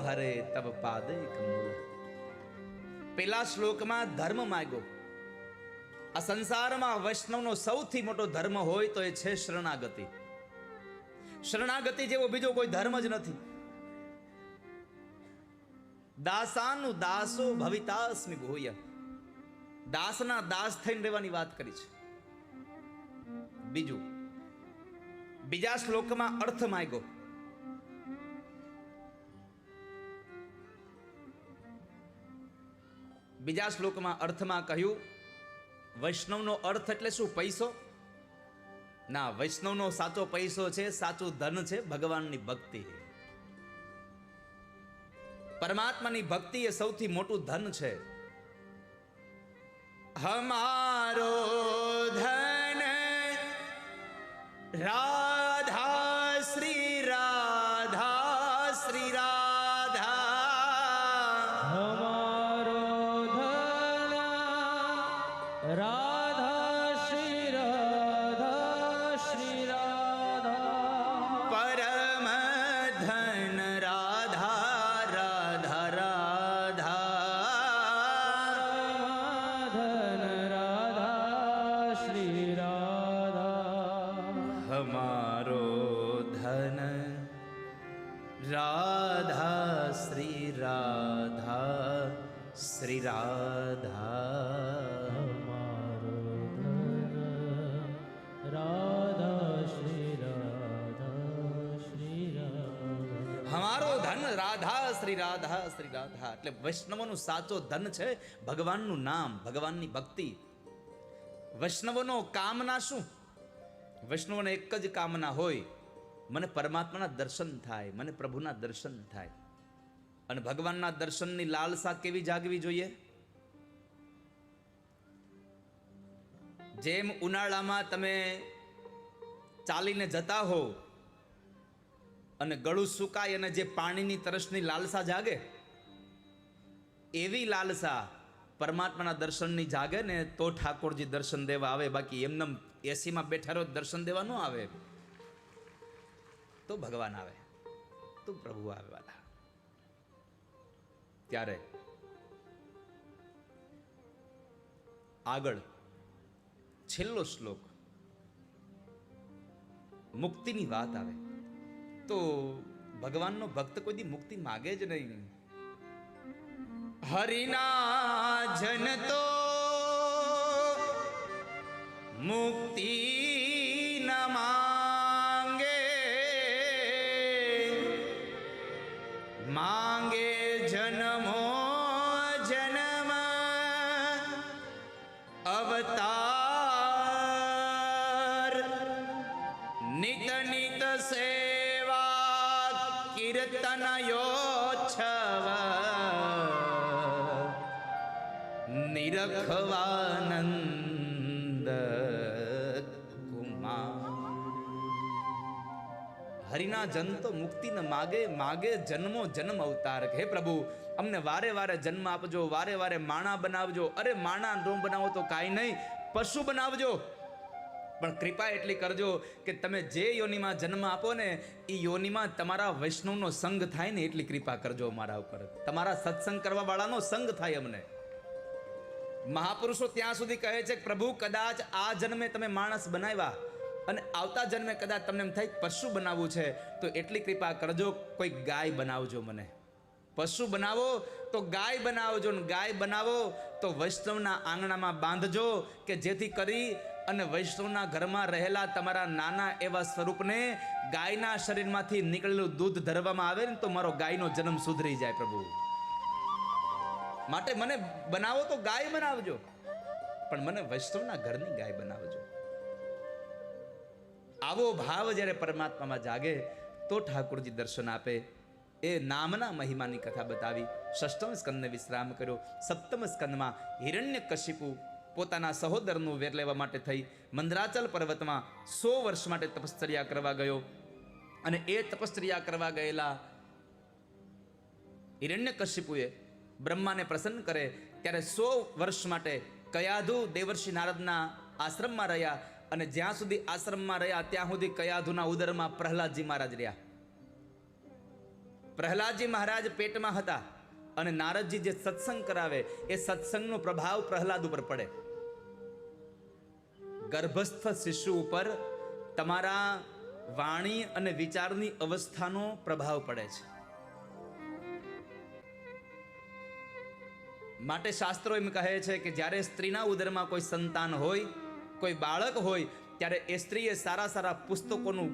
હરે તબ પાદે કમૂલ. પેલા શ્લોકમાં ધર્મ માંગ્યો. આ સંસારમાં વૈષ્ણવનો સૌથી મોટો ધર્મ હોય તો એ છે શરણાગતિ. શરણાગતિ જેવો બીજો કોઈ ધર્મ જ નથી. દાસાનું દાસો ભવિતાસ્મિ ભૂય. દાસના દાસ થઈને રહેવાની વાત કરી છે. બીજા શ્લોકમાં અર્થ માંગ્યો. બીજા શ્લોકમાં અર્થમાં કહ્યું વૈષ્ણવનો અર્થ એટલે શું? પૈસો ના. વૈષ્ણવનો સાચો પૈસો છે, સાચું ધન છે ભગવાનની ભક્તિ. પરમાત્માની ભક્તિ એ સૌથી મોટું ધન છે. હમારો ધન રાધા શ્રી રાધા શ્રી રાધા. હમારો ધન રાધા શ્રી રાધા શ્રી રાધા. પરમ ધન રાધા રાધા રાધા. ધન રાધા શ્રી રાધા. હમારો ધન રાધા શ્રી રાધા શ્રી રાધા. હમારો ધન રાધા શ્રી રાધા શ્રી રાધા. હમારો ધન રાધા શ્રી રાધા શ્રી રાધા. એટલે વૈષ્ણવનું સાચો ધન છે ભગવાનનું નામ, ભગવાનની ભક્તિ. વૈષ્ણવનો કામના શું? વૈષ્ણવને એક જ કામના હોય, મને પરમાત્માના દર્શન થાય, મને પ્રભુના દર્શન થાય. અને ભગવાનના દર્શનની લાલસા કેવી જાગવી જોઈએ? જેમ ઉનાળામાં તમે ચાલીને જતા હો અને ગળું સુકાય અને જે પાણીની તરસની લાલસા જાગે, એવી લાલસા પરમાત્માના દર્શનની જાગે ને તો ઠાકોરજી દર્શન દેવા આવે. બાકી એમને એસીમાં બેઠા રહો દર્શન દેવા ન આવે. તો ભગવાન આવે, તો પ્રભુ આવે વાલા. ત્યારે આગળ છેલ્લો શ્લોક મુક્તિની વાત આવે. તો ભગવાનનો ભક્ત કોઈ દી મુક્તિ માગે જ નહીં. હરિના જન તો મુક્તિ ન માંગે, માંગે જન્મો જન્મ અવતાર. નિત નિત સેવા કીર્તનયોચ્છવ નિરખવાનંદ કુમાર. હરિના જન તો મુક્તિ ન માગે, માગે જન્મો જન્મ અવતાર. હે પ્રભુ, અમને વારે વારે જન્મ આપજો, વારે વારે માણા બનાવજો. અરે માણા ન બનાવો તો કાંઈ નહીં, પશુ બનાવજો, પણ કૃપા એટલી કરજો કે તમે જે યોનિમાં જન્મ આપો ને એ યોનિમાં તમારા વૈષ્ણવનો સંગ થાય ને એટલી કૃપા કરજો મારા ઉપર. તમારા સત્સંગ કરવા વાળાનો સંગ થાય અમને. મહાપુરુષો ત્યાં સુધી કહે છે કે પ્રભુ કદાચ આ જન્મે તમે માણસ બનાવ્યા અને આવતા જન્મે કદાચ તમને એમ થાય પશુ બનાવવું છે તો એટલી કૃપા કરજો, કોઈ ગાય બનાવજો મને. પશુ બનાવો તો ગાય બનાવજો, ને ગાય બનાવો તો વૈષ્ણવના આંગણામાં બાંધજો કે જેથી કરી અને વૈષ્ણવના ઘરમાં રહેલા તમારા નાના એવા સ્વરૂપને ગાયના શરીરમાંથી નીકળેલું દૂધ ધરવામાં આવે ને તો મારો ગાયનો જન્મ સુધરી જાય પ્રભુ. માટે મને બનાવો તો ગાય બનાવજો, પણ મને વૈષ્ણવના ઘરની ગાય બનાવજો. આવો ભાવ જ્યારે પરમાત્મામાં જાગે તો ઠાકોરજી દર્શન આપે. એ નામના મહિમાની કથા બતાવી. ષષ્ઠમ સ્કંદને વિશ્રામ કર્યો. સપ્તમ સ્કંદમાં હિરણ્યકશિપુ પોતાના સહોદરનું વેર લેવા માટે થઈ મંદરાચલ પર્વતમાં 100 વર્ષ માટે તપશ્ચર્યા કરવા ગયો. અને એ તપશ્ચર્યા કરવા ગયેલા હિરણ્યકશિપુએ બ્રહ્માને પ્રસન્ન કરે ત્યારે 100 વર્ષ માટે કયાધુ દેવર્ષિ નારદના આશ્રમમાં રહ્યા. અને જ્યાં સુધી આશ્રમમાં રહ્યા ત્યાં સુધી કયાધુના ઉદરમાં પ્રહલાદજી મહારાજ રહ્યા. પ્રહલાદજી મહારાજ પેટમાં હતા અને નારદજી જે સત્સંગ કરાવે એ સત્સંગનો પ્રભાવ પ્રહલાદ ઉપર પડે. ગર્ભસ્થ શિશુ ઉપર તમારા વાણી અને વિચારની અવસ્થાનો પ્રભાવ પડે છે. માટે શાસ્ત્રો એમ કહે છે કે જ્યારે સ્ત્રીના ઉદરમાં કોઈ સંતાન હોય, કોઈ બાળક હોય, ત્યારે એ સ્ત્રીએ સારા સારા પુસ્તકોનું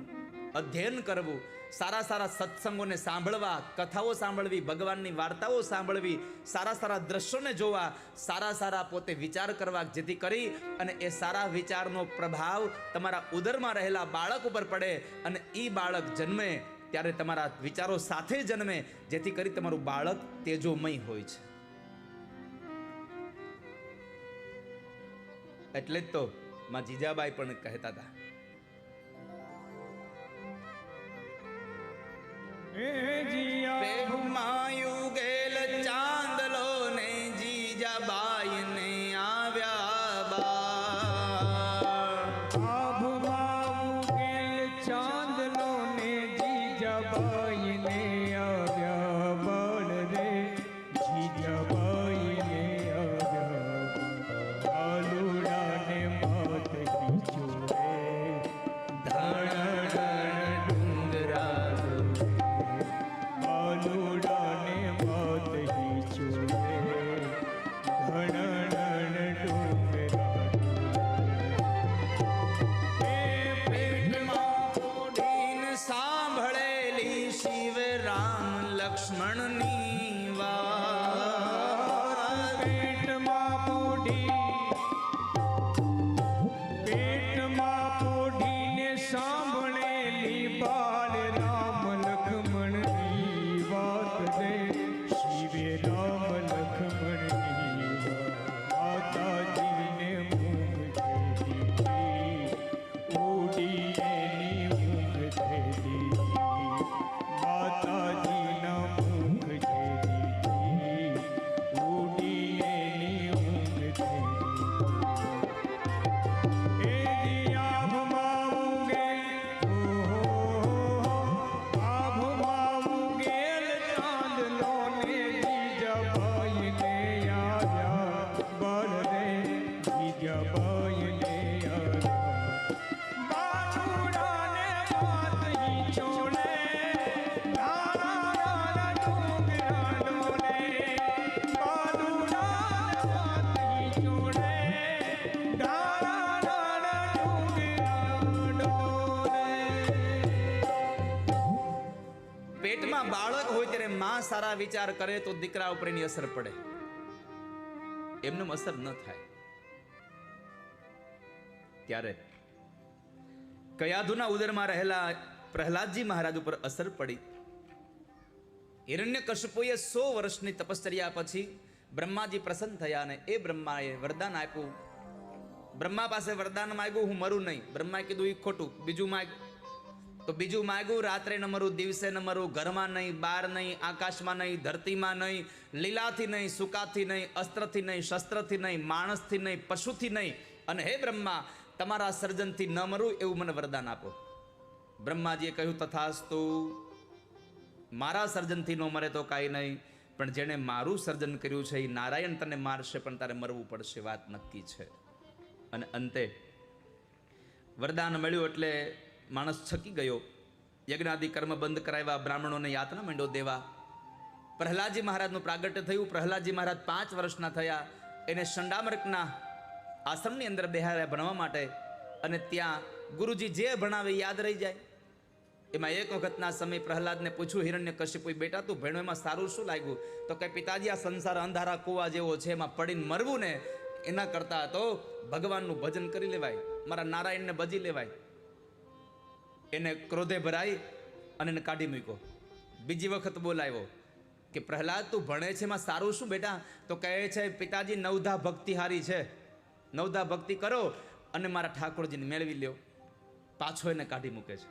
અધ્યયન કરવું, સારા સારા સત્સંગોને સાંભળવા, કથાઓ સાંભળવી, ભગવાનની વાર્તાઓ સાંભળવી, સારા સારા દ્રશ્યોને જોવા, સારા સારા પોતે વિચાર કરવા, જેથી કરી અને એ સારા વિચારનો પ્રભાવ તમારા ઉદરમાં રહેલા બાળક ઉપર પડે અને એ બાળક જન્મે ત્યારે તમારા વિચારો સાથે જન્મે, જેથી કરી તમારું બાળક તેજોમય હોય છે. એટલે જ તો માં જીજાબાઈ પણ કહેતા હતા, પેટમાં યુગેલ ચાંદલો ને જીજાબાઈ ને આવ્યા બાળ. આભમાં ઉગેલ ચાંદલો ને જીજાબાઈ ને આવ્યા બાળ રે, જીજાબાઈ ને આવ્યા આલુડા ને માત ખીચો રે, ધણ ડુંગરા આલુડા ને માત ખીચો રે, ધણ ડુંગરા પેટમાં ઓઢીને સાંભળેલી શિવ રામ લક્ષ્મણની વાત. પેટમાં પોઢીને સાંભળેલી બાળ રામ લક્ષ્મણની વાત રે, શિવે રામ લક્ષ્મણની વાત. માતાજીને ઊંઘ થઈ ઉડી એની ઊંઘ થઈ, માતાજીના ઊંઘ થઈ ઉડી એની ઊંઘ થઈ. એ આભમાં ઉગેલ, આભમાં ઉગેલ ચાંદલો ને જીજાબાઈ ને આવ્યા બાળ રે, જીજાબાઈ ને આવ્યા બાલુડા ને માત હિંચોળે, નાના ડુંગરા ડોલે, બાલુડા ને માત હિંચોળે, નાના ડુંગરા ડોલે. પેટમાં બાળક હોય ત્યારે માં સારા વિચાર કરે તો દીકરા ઉપર એની અસર પડે, એમને અસર ન થાય. ત્યારે કયાધુના ઉદરમાં રહેલા પ્રહલાદજી મહારાજ ઉપર અસર પડી. હિરણ્યકશિપુએ 100 વર્ષની તપશ્ચર્યા પછી બ્રહ્માજી પ્રસન્ન થયા અને એ બ્રહ્માએ વરદાન આપ્યું. બ્રહ્મા પાસે વરદાન માંગ્યું, હું મરું નહીં. બ્રહ્માએ કીધું એ ખોટું, બીજું માંગ. તો બીજું માંગ્યું, રાત્રે ન મરું, દિવસે ન મરું, ઘરમાં નહીં, બહાર નહીં, આકાશમાં નહીં, ધરતીમાં નહીં, લીલાથી નહીં, સુકાથી નહીં, અસ્ત્રથી નહીં, શસ્ત્રથી નહીં, માણસથી નહીં, પશુથી નહીં, અને હે બ્રહ્મા તમારા સર્જનથી ન મરું એવું મને વરદાન આપો. બ્રહ્માજીએ કહ્યું, તથાસ્તુ. મારા સર્જનથી ન મરે તો કાંઈ નહીં, પણ જેણે મારું સર્જન કર્યું છે એ નારાયણ તને મારશે, પણ તારે મરવું પડશે, વાત નક્કી છે. અને અંતે વરદાન મળ્યું એટલે માણસ છકી ગયો. યજ્ઞાદિ કર્મ બંધ કરાવ્યા, બ્રાહ્મણોને યાતના માંડ્યો દેવા. પ્રહલાદજી મહારાજનું પ્રાગટ્ય થયું. પ્રહલાદજી મહારાજ 5 વર્ષના થયા. એને શંડામર્કના આશ્રમની અંદર બેહાડ્યા ભણવા માટે, અને ત્યાં ગુરુજી જે ભણાવે યાદ રહી જાય. એમાં એક વખતના સમય પ્રહલાદને પૂછ્યું, હિરણ્યકશિપુ બેટા તું ભણ્યો એમાં સારું શું લાગ્યું? તો કે પિતાજી આ સંસાર અંધારા કુવા જેવો છે, એમાં પડીને મરવું ને એના કરતા તો ભગવાનનું ભજન કરી લેવાય, મારા નારાયણને ભજી લેવાય. એને ક્રોધે ભરાઈ અને એને કાઢી મૂક્યો. બીજી વખત બોલાવ્યો કે પ્રહલાદ તું ભણે છે એમાં સારું શું બેટા? તો કહે છે પિતાજી નવધા ભક્તિ હારી છે, નવધા ભક્તિ કરો અને મારા ઠાકોરજીને મેળવી લ્યો. પાછો એને કાઢી મૂકે છે.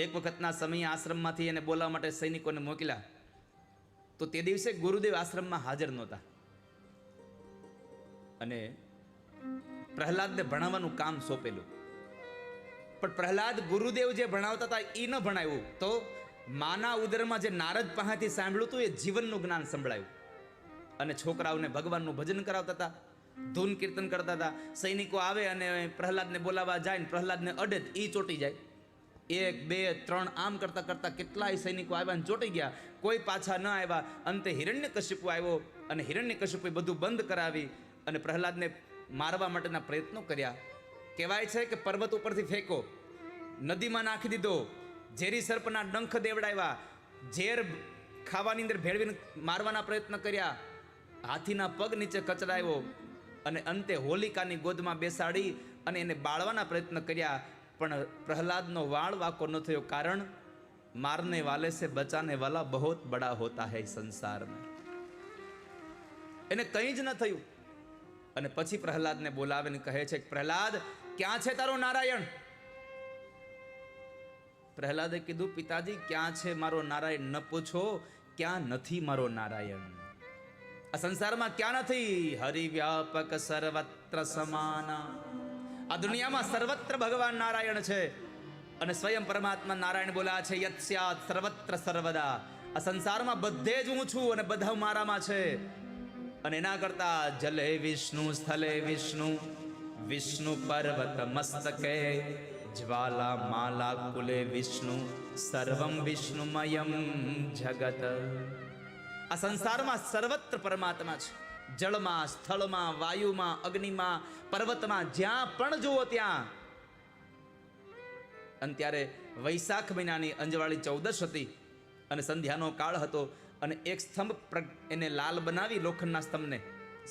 એક વખતના સમયે આશ્રમમાંથી એને બોલાવવા માટે સૈનિકોને મોકલ્યા. તો તે દિવસે ગુરુદેવ આશ્રમમાં હાજર નહોતા અને પ્રહલાદને ભણાવવાનું કામ સોંપેલું. પણ પ્રહલાદ ગુરુદેવ જે ભણાવતા હતા એ ન ભણાવ્યું. તો માના ઉદરમાં જે નારદ પાસેથી સાંભળ્યું હતું એ જીવનનું જ્ઞાન સંભળાયું. અને છોકરાઓને ભગવાનનું ભજન કરાવતા હતા, ધૂન કીર્તન કરતા હતા. સૈનિકો આવે અને પ્રહલાદને બોલાવવા જાય ને પ્રહલાદને અડે એ ચોટી જાય. 1 2 3 આમ કરતા કરતા કેટલાય સૈનિકો આવ્યા અને ચોટી ગયા. કોઈ પાછા ન આવ્યા. અંતે હિરણ્યકશિપુ આવ્યો અને હિરણ્યકશિપુએ બધું બંધ કરાવી અને પ્રહલાદને મારવા માટેના પ્રયત્નો કર્યા. કહેવાય છે કે પર્વત ઉપરથી ફેંકો, નદીમાં નાખી દીધો, ઝેરી સર્પના ડંખ દેવડાવ્યા, ઝેર ખાવાની અંદર ભેળવીને મારવાના પ્રયત્ન કર્યા, હાથીના પગ નીચે કચડાવ્યો અને અંતે હોલિકાની ગોદમાં બેસાડી અને એને બાળવાના પ્રયત્ન કર્યા. પણ પ્રહલાદનો વાળ વાકો ન થયો. કારણ મારને વાલે સે બચાને વાલા બહોત બડા હોતા હૈ સંસાર મેં. એને કંઈ જ ન થયું. અને પછી પ્રહલાદને બોલાવીને કહે છે, પ્રહલાદ ક્યાં છે તારો નારાયણ? પ્રહલાદે કીધું, પિતાજી ક્યાં છે મારો નારાયણ ન પૂછો, ક્યાં નથી મારો નારાયણ. આ સંસારમાં ક્યાં નથી? હરિવ્યાપક સર્વત્ર સમાના. આ દુનિયામાં સર્વત્ર ભગવાન નારાયણ છે અને સ્વયં પરમાત્મા નારાયણ બોલા છે, યત સ્યાત સર્વત્ર સર્વદા. આ સંસારમાં બધે જ હું છું અને બધા મારામાં છે. અને એના કરતા જલે વિષ્ણુ સ્થલે વિષ્ણુ, વિષ્ણુ પર્વત મસ્તકે, જ્વાલા માલા કુલે વિષ્ણુ, સર્વમ વિષ્ણુમયમ જગત. આ સંસારમાં સર્વત્ર પરમાત્મા છે. જળમાં, સ્થળમાં, વાયુમાં, અગ્નિમાં, પર્વતમાં, જ્યાં પણ જુઓ ત્યાં. અને ત્યારે વૈશાખ મહિનાની અંજવાળી 14 હતી અને સંધ્યાનો કાળ હતો. અને એક સ્તંભ એને લાલ બનાવી, લોખંડના સ્તંભને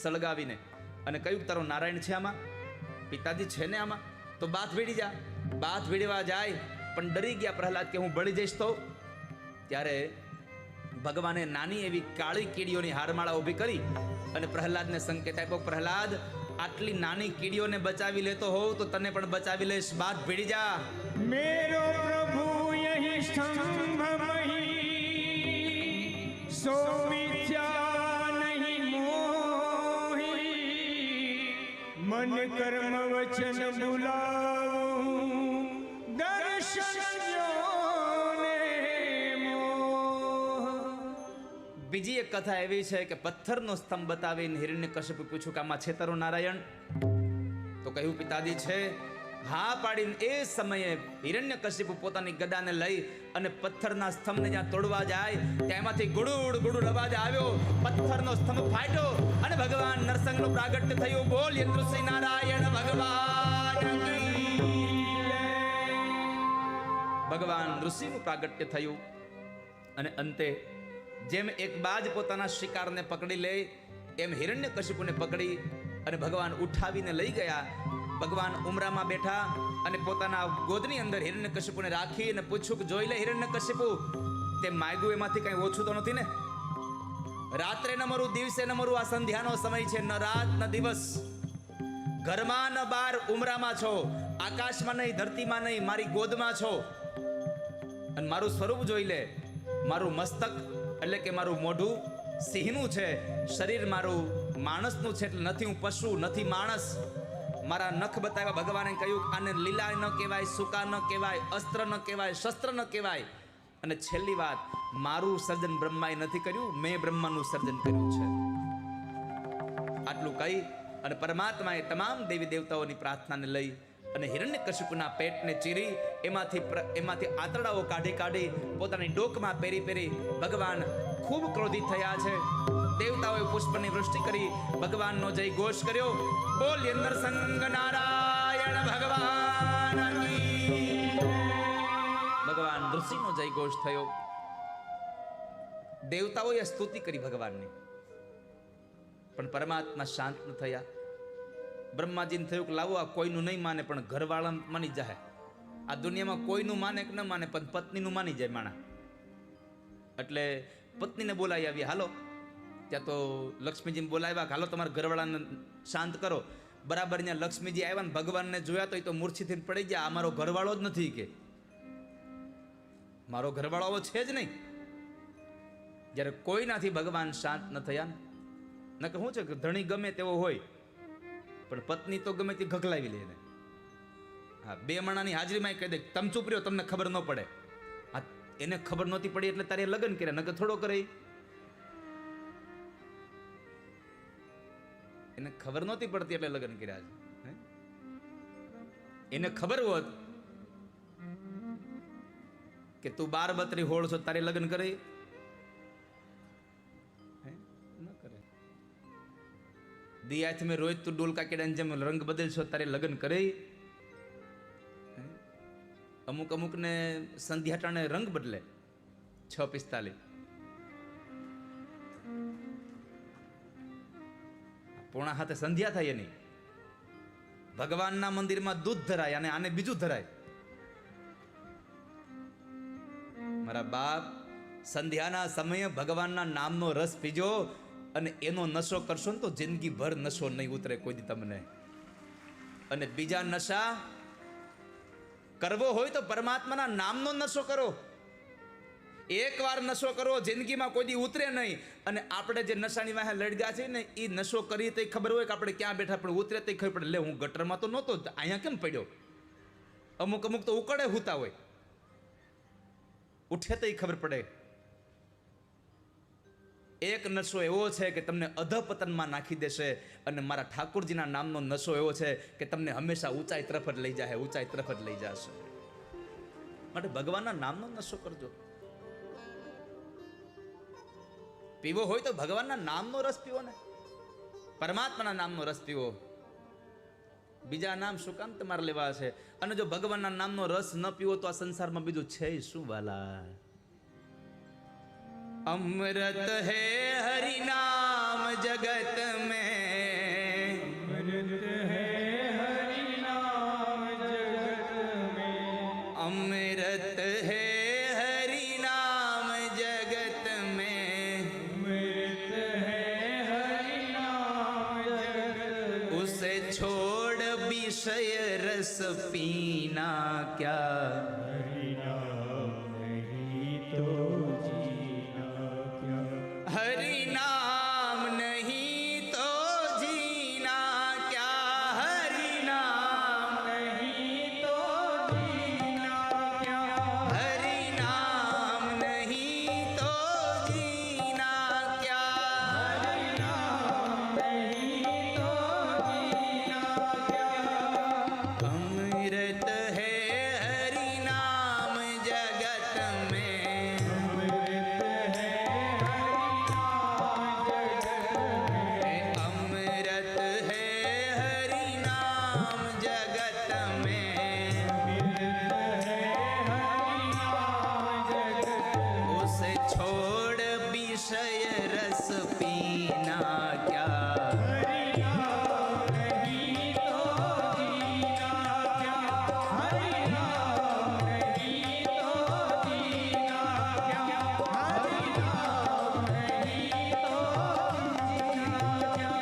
સળગાવીને અને કહ્યું, તારો નારાયણ છે આમાં? પિતાજી છે ને આમાં? તો બાથ ભીડી જા. બાથ ભીડવા જાય પણ ડરી ગયા પ્રહલાદ કે હું બળી જઈશ તો. ત્યારે ભગવાને નાની એવી કાળી કીડીઓની હારમાળા ઊભી કરી અને પ્રહલાદને સંકેત આપ્યો, પ્રહલાદ આટલી નાની કીડીઓને બચાવી લેતો હોવ તો તને પણ બચાવી લઈશ. બાથ ભીડી જા. मेरो प्रभु यही स्तंभ मही, सो विद्या नहीं मोही, मन कर्म वचन बुलाऊं, दर्शन ने मोह. બીજી એક કથા એવી છે કે પથ્થરનો સ્તંભ બતાવીને હિરણ્યકશિપુ પૂછ્યું કે આમાં છે તારો નારાયણ? તો કહ્યું, પિતાજી છે. હા પાડીને એ સમયે હિરણ્યકશિપુ પોતાની ગદાને લઈ અને પથ્થરના સ્તંભને જ્યાં તોડવા જાય ત્યાંમાંથી ગુડુડ ગુડુડ અવાજ આવ્યો. પથ્થરનો સ્તંભ ફાટ્યો અને ભગવાન નરસિંહનું પ્રાગટ્ય થયું. બોલ નૃસિંહ નારાયણ ભગવાન કી. ભગવાન નૃસિંહનું પ્રાગટ્ય થયું. અને અંતે જેમ એક બાજ પોતાના શિકારને પકડી લે એમ હિરણ્યકશિપુને પકડી અને ભગવાન ઉઠાવીને લઈ ગયા. ભગવાન ઉમરામાં બેઠા અને પોતાના ગોદની અંદર હિરણ્યકશિપુને રાખી અને પૂછ્યું કે જોઈ લે હિરણ્યકશિપુ, તે માગ્યું એમાંથી કઈ ઓછું તો નથી ને? રાત્રે ન મરું, દિવસે ન મરું, આ સંધ્યાનો સમય છે, ન રાત ન દિવસ. ઘરમાં ન બહાર, ઉમરામાં છો, આકાશમાં નહીં, ધરતીમાં નહીં, મારી ગોદમાં છો. અને મારું સ્વરૂપ જોઈ લે. મારું મસ્તક એટલે કે મારું મોઢું સિંહનું છે, શરીર મારું માણસનું છે. એટલે નથી હું પશુ, નથી માણસ. મારા નખ બતાવ્યા. ભગવાને કહ્યું આને લીલા ન કહેવાય, સૂકા ન કહેવાય, અસ્ત્ર ન કહેવાય, શસ્ત્ર ન કહેવાય. અને છેલ્લી વાત, મારું સર્જન બ્રહ્માએ નથી કર્યું, મેં બ્રહ્માનું સર્જન કર્યું છે. આટલું કહી અને પરમાત્માએ તમામ દેવી દેવતાઓની પ્રાર્થનાને લઈ અને હિરણ્યકશિપુના પેટને ચીરી એમાંથી આંતરડાઓ કાઢી પોતાની ડોકમાં પહેરી ભગવાન ખૂબ ક્રોધિત થયા છે. દેવતાઓએ પુષ્પની વૃષ્ટિ કરી, ભગવાનનો જય ઘોષ કર્યો. બોલ્ય નરસિંહ નારાયણ ભગવાન કી. ભગવાન નૃસિંહનો જય ઘોષ થયો. દેવતાઓએ સ્તુતિ કરી ભગવાનની, પણ પરમાત્મા શાંત ન થયા. બ્રહ્માજીને થયું કે લાવો, આ કોઈનું નહીં માને પણ ઘરવાળા માની જાય. આ દુનિયામાં કોઈનું માને કે ન માને પણ પત્નીનું માની જાય માણા. એટલે પત્નીને બોલાવી આવી. હાલો, ત્યાં તો લક્ષ્મીજીને બોલાવ્યા, હાલો તમારા ઘરવાળાને શાંત કરો. બરાબર ત્યાં લક્ષ્મીજી આવ્યા ને ભગવાનને જોયા તો એ તો મૂર્છિતથી પડી ગયા. આ મારો ઘરવાળો જ નથી, કે મારો ઘરવાળો છે જ નહીં. જ્યારે કોઈનાથી ભગવાન શાંત ન થયા ને કે શું છે કે ધણી ગમે તેવો હોય પણ પત્ની તો ગમે તે ઘગલાવી લે. હા, બે માણાની હાજરીમાં કહી દે તમે ચૂપ રહ્યો, તમને ખબર ન પડે. એને ખબર નહોતી પડી એટલે તારે લગ્ન કર્યા, નકર થોડો કરે. એને ખબર નહોતી પડતી એટલે લગ્ન કર્યા છે. એને ખબર હોત કે તું 12 32 હોળ છો, તારે લગ્ન કરે ન કરે. દિયાથ મેં રોજ તું ડોલ કાકેડા જેમ રંગ બદલશો, તારે લગ્ન કરે. અમુક અમુક ને સંધ્યા ટાણે રંગ બદલે 6:45. પોણા હાથે સંધ્યા થાય નહીં. ભગવાનના મંદિરમાં દૂધ ધરાય અને આને બીજું ધરાય. મારા બાપ, સંધ્યાના સમયે ભગવાનના નામનો રસ પીજો અને એનો નશો કરશો ને તો જિંદગી ભર નશો નહીં ઉતરે કોઈ દી તમને. અને બીજા નશા કરવો હોય તો પરમાત્માના નામનો નશો કરો. એકવાર નશો કરો, જિંદગીમાં કોઈ દી ઉતરે નહીં. અને આપણે જે નશાની વાહે લડ્યા છે ને, એ નશો કરી તો ખબર હોય કે આપણે ક્યાં બેઠા, પણ ઉતરે તો ખબર પડે, લે હું ગટરમાં તો નહોતો, અહીંયા કેમ પડ્યો. અમુક અમુક તો ઉકળે હુતા હોય, ઉઠે તો ખબર પડે. એક નશો એવો છે કે તમને અધપતનમાં નાખી દેશે, અને મારા ઠાકોરજીના નામનો નશો એવો છે કે તમને હંમેશા ઊંચાઈ તરફ જ લઈ જાય, ઊંચાઈ તરફ જ લઈ જશે. માટે ભગવાનના નામનો નશો કરજો. પીવો હોય તો ભગવાનના નામનો રસ પીવો ને, પરમાત્માના નામનો રસ પીવો. બીજા નામ શું કામ તમારે લેવા છે? અને જો ભગવાનના નામનો રસ ન પીવો તો આ સંસારમાં બીજું છે શું વાલા? અમૃત હે હરિ નામ જગત મેં, अमृत है हरि नाम जगत में, अमृत है हरि नाम जगत में, अमृत है हरि नाम जगत, उसे छोड़ विषय रस पीना क्या, हरि नाम नहीं तो जीना क्या, हरि नाम नहीं तो जीना क्या, हरि नाम नहीं तो जीना क्या, हरि नाम नहीं तो जीना क्या, हरि नाम नहीं तो जीना क्या, अमृत है हरि नाम जगत में, अमृत है हरि नाम जगत में, अमृत है हरि नाम जगत में, अमृत है हरि नाम जगत, उसे छोड़ विषय रस पीना क्या, हरि नाम नहीं तो जीना क्या, हरि नाम नहीं तो जीना क्या, हरि नाम नहीं तो जीना क्या, हरि नाम नहीं तो जीना क्या,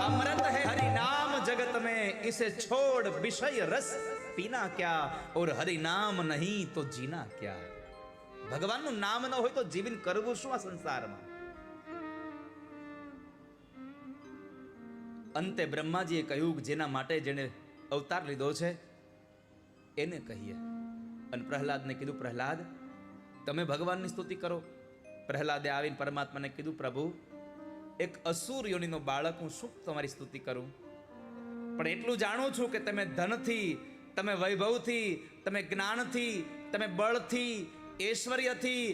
अमृत है हरि नाम जगत में, इसे छोड़ विषय रस पीना क्या, और हरि नाम नहीं तो जीना क्या. ભગવાનનું નામ ન હોય તો જીવન કરવું શું આ સંસારમાં? અંતે બ્રહ્માજીએ કહ્યું કે જેના માટે જેને અવતાર લીધો છે એને કહીએ. અને પ્રહલાદને કીધું, પ્રહલાદ તમે ભગવાનની સ્તુતિ કરો. પ્રહલાદે આવીને પરમાત્માને કીધું, પ્રભુ એક અસુર યોનિનો બાળક, હું શું તમારી સ્તુતિ કરું? પણ એટલું જાણું છું કે તમે ધનથી, તમે વૈભવથી, તમે જ્ઞાનથી, તમે બળથી, ઐશ્વર્યથી,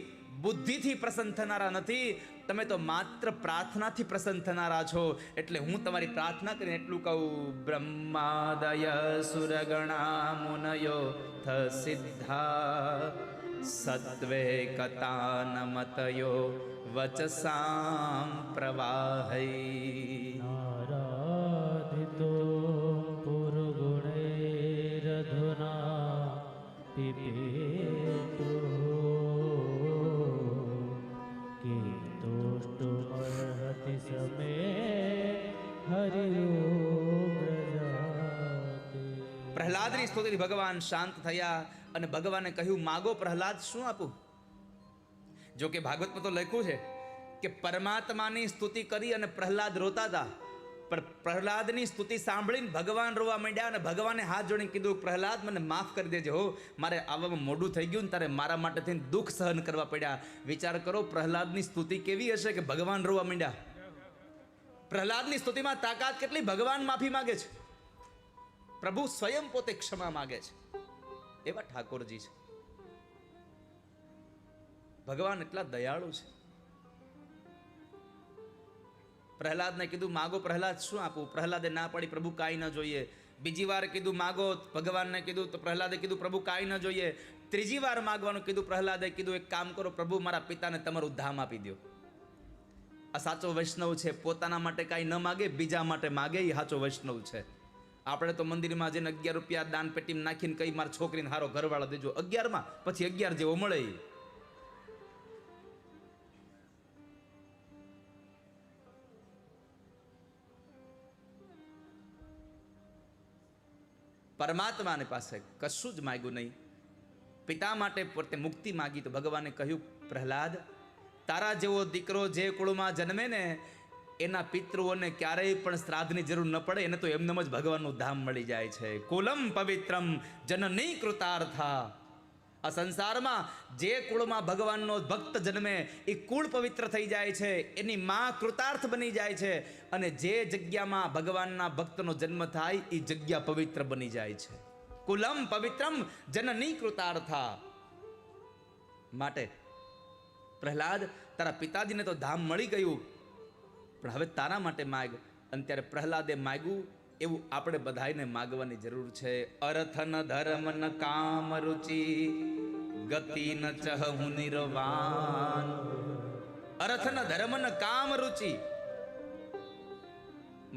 બુદ્ધિથી પ્રસન્ન થનારા નથી. તમે તો માત્ર પ્રાર્થનાથી પ્રસન્ન થનારા છો. એટલે હું તમારી પ્રાર્થના કરીને એટલું કહું, બ્રહ્માદય સુરગણા મુનયો થ સિદ્ધા સત્વે કતાનમતયો વચસામ પ્રવાહૈ. नाराधितो पुरगुणैरधुना पिबेतो कीर्तोष्टुमर्हति समे हरिरोग्रजाते. પ્રહલાદની સ્તુતિથી ભગવાન શાંત થયા અને ભગવાને કહ્યું, માગો પ્રહલાદ, શું આપું? જો કે ભાગવતમાં તો લખ્યું છે કે પરમાત્માની સ્તુતિ કરી અને પ્રહલાદ રોતા હતા. પણ પ્રહલાદની સ્તુતિ સાંભળીને ભગવાન રોવા માંડ્યા અને ભગવાને હાથ જોડીને કીધું, પ્રહલાદ મને માફ કરી દેજે હો, મારે આવવામાં મોડું થઈ ગયું ને તારે મારા માટે થઈને દુઃખ સહન કરવા પડ્યા. વિચાર કરો પ્રહલાદની સ્તુતિ કેવી હશે કે ભગવાન રોવા માંડ્યા. પ્રહલાદની સ્તુતિમાં તાકાત કેટલી, ભગવાન માફી માગે છે, પ્રભુ સ્વયં પોતે ક્ષમા માગે છે. એવા ઠાકોરજી છે. ભગવાન એટલા દયાળુ છે. પ્રહલાદને કીધું માગો, પ્રહલાદ શું આપું? પ્રહલાદે ના પાડી, પ્રભુ કાંઈ ન જોઈએ. બીજી વાર કીધું માગો, ભગવાનને કીધું તો પ્રહલાદે કીધું પ્રભુ કાંઈ ન જોઈએ. ત્રીજી વાર માગવાનું કીધું, પ્રહલાદે કીધું એક કામ કરો પ્રભુ, મારા પિતાને તમારું ધામ આપી દો. આ સાચો વૈષ્ણવ છે. પોતાના માટે કાંઈ ન માગે, બીજા માટે માગે, એ સાચો વૈષ્ણવ છે. આપણે તો મંદિરમાં જઈને 11 રૂપિયા દાન પેટીમાં નાખીને કઈ મારી છોકરીને હારો ઘરવાળો દેજો 11માં, પછી 11 જેવો મળે. પરમાત્માની પાસે કશું જ માગ્યું નહીં. પિતા માટે પોતે મુક્તિ માગી તો ભગવાને કહ્યું, પ્રહલાદ તારા જેવો દીકરો જે કુળમાં જન્મે ને એના પિતૃઓને ક્યારેય પણ શ્રાદ્ધની જરૂર ન પડે, એને તો એમનેમ જ ભગવાનનું ધામ મળી જાય છે. કુલમ પવિત્રમ જનની કૃતાર્થા. આ સંસારમાં જે કુળમાં ભગવાનનો ભક્ત જન્મે એ કુળ પવિત્ર થઈ જાય છે, એની માં કૃતાર્થ બની જાય છે, અને જે જગ્યામાં ભગવાનના ભક્તનો જન્મ થાય એ જગ્યા પવિત્ર બની જાય છે. કુલમ પવિત્રમ જનની કૃતાર્થા. માટે પ્રહલાદ તારા પિતાજીને તો ધામ મળી ગયું, પણ હવે તારા માટે માગ. અને ત્યારે પ્રહલાદે માગ્યું એવું આપણે બધાને માગવાની જરૂર છે. અર્થ ન ધર્મ ન કામ રુચિ ગતિ ન ચહુ નિર્વાણ. અર્થ ન ધર્મ ન કામ રુચિ.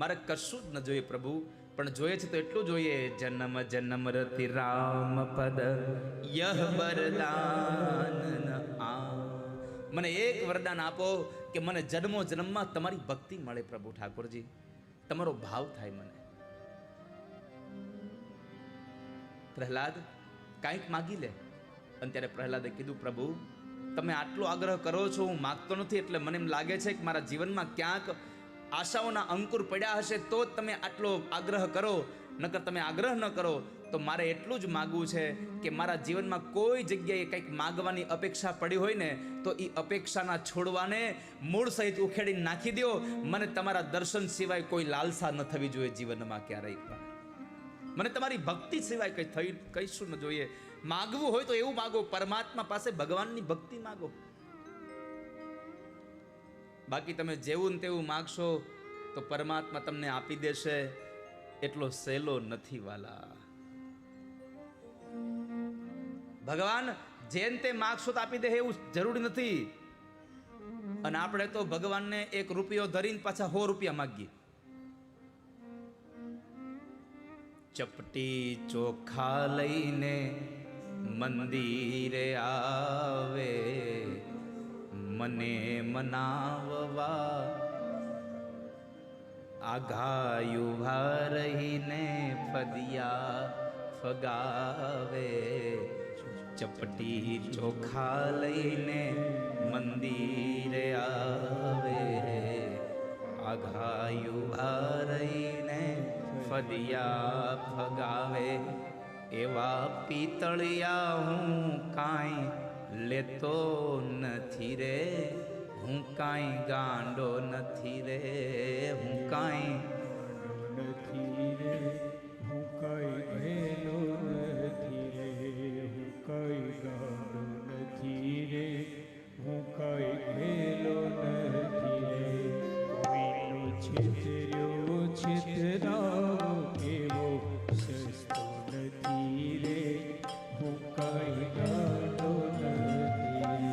મારે કશું જ ન જોઈએ પ્રભુ, પણ જોઈએ છે તો એટલું જોઈએ. જન્મ જન્મ રતિ રામ પદ યહ વરદાન આ. મને એક વરદાન આપો કે મને જન્મો જન્મમાં તમારી ભક્તિ મળે. પ્રભુ ઠાકોરજી તમારો ભાવ થાય મને. પ્રહલાદ કાંઈક માગી લે. અને ત્યારે પ્રહલાદે કીધું, પ્રભુ તમે આટલો આગ્રહ કરો છો, હું માગતો નથી, એટલે મને એમ લાગે છે કે મારા જીવનમાં ક્યાંક આશાઓના અંકુર પડ્યા હશે તો જ તમે આટલો આગ્રહ કરો, નકર તમે આગ્રહ ન કરો. તો મારે એટલું જ માગવું છે કે મારા જીવનમાં કોઈ જગ્યાએ કંઈક માગવાની અપેક્ષા પડી હોય ને તો એ અપેક્ષાના છોડવાને મૂળ સહિત ઉખેડીને નાખી દો. મને તમારા દર્શન સિવાય કોઈ લાલસા ન થવી જોઈએ જીવનમાં ક્યારેય પણ. મને તમારી ભક્તિ સિવાય કંઈ કઈશું ન જોઈએ. માગવું હોય તો એવું માગો, પરમાત્મા પાસે ભગવાનની ભક્તિ માગો. બાકી તમે જેવું ને તેવું માગશો તો પરમાત્મા તમને આપી દેશે એટલો સહેલો નથી વાલા. ભગવાન જેન તે માગશો તો આપી દે એવું જરૂરી નથી. અને આપણે તો ભગવાનને 1 રૂપિયો ધરીને પાછા 100 રૂપિયા માગીએ. ચપટી ચોખા લઈને મંદિરે આવે, મને મનાવવા આઘાયું ભા રહીને ફદિયા ફગાવે. ચપટી ચોખા લઈને મંદિરે આવે, આઘાયું ભા રહીને ફદિયા ફગાવે. એવા પિતળિયા હું કાંઈ લેતો નથી રે, હું કાંઈ ગાંડો નથી રે, હું કાંઈ નથી રે, હું કાંઈ ઘેલો નથી રે, હું કાંઈ ગાંડો નથી રે, હું કાંઈ ઘેલો નથી રે. કોઈનો છેતર્યો છેતરાવો એવો સસ્તો નથી રે, હું કાંઈ ગાંડો નથી રે,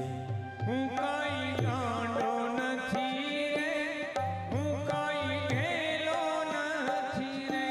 હું કાંઈ ગાંડો નથી રે, હું કાંઈ ઘેલો નથી રે,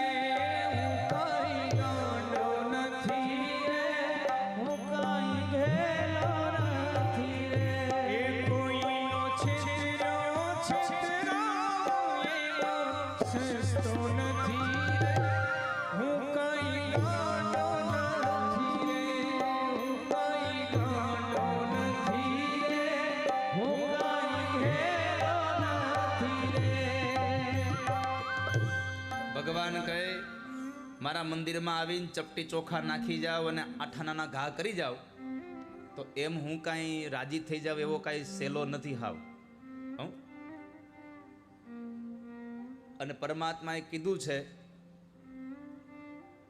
મારા મંદિરમાં આવીને ચપટી ચોખા નાખી જાઓ અને આઠાનાના ઘા કરી જાઓ તો એમ હું કાંઈ રાજી થઈ જાવ એવો કાંઈ સેલો નથી હાવ. હં? અને પરમાત્માએ કીધું છે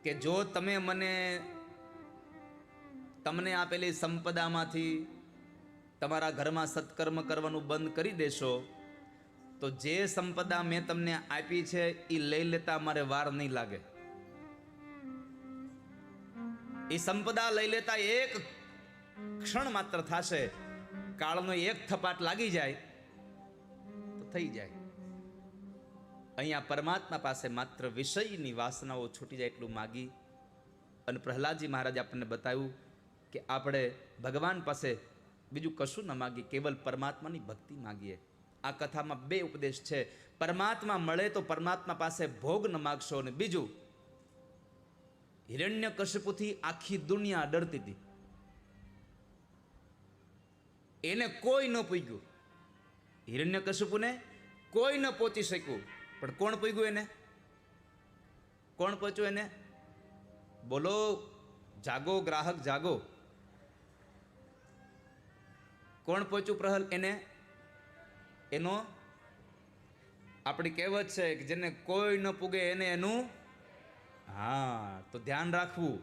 કે જો તમે તમને આપેલી સંપદામાંથી તમારા ઘરમાં સત્કર્મ કરવાનું બંધ કરી દેશો તો જે સંપદા મેં તમને આપી છે એ લઈ લેતા મારે વાર નહીં લાગે. એ સંપદા લઈ લેતા એક ક્ષણ માત્ર થશે. કાળનો એક થપાટ લાગી જાય તો થઈ જાય. અહીંયા પરમાત્મા પાસે માત્ર વિષયની વાસનાઓ છૂટી જાય એટલું માગી અને પ્રહલાદજી મહારાજ આપણને બતાવ્યું કે આપણે ભગવાન પાસે બીજું કશું ન માગીએ, કેવલ પરમાત્માની ભક્તિ માગીએ. આ કથામાં બે ઉપદેશ છે. પરમાત્મા મળે તો પરમાત્મા પાસે ભોગ ન માગશો, અને બીજું હિરણ્યકશિપુથી આખી દુનિયા ડરતી હતી. એને કોઈ ન પૂગ્યું. હિરણ્યકશિપુને કોઈ ન પહોંચી શક્યું, પણ કોણ પૂગ્યું એને? કોણ પહોંચ્યું એને? બોલો, જાગો ગ્રાહક જાગો. કોણ પહોંચ્યું પ્રહલ એને? એનો આપણી કહેવત છે કે જેને કોઈ ન પૂગે એને એનું. હા, તો ધ્યાન રાખવું.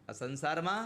આ સંસારમાં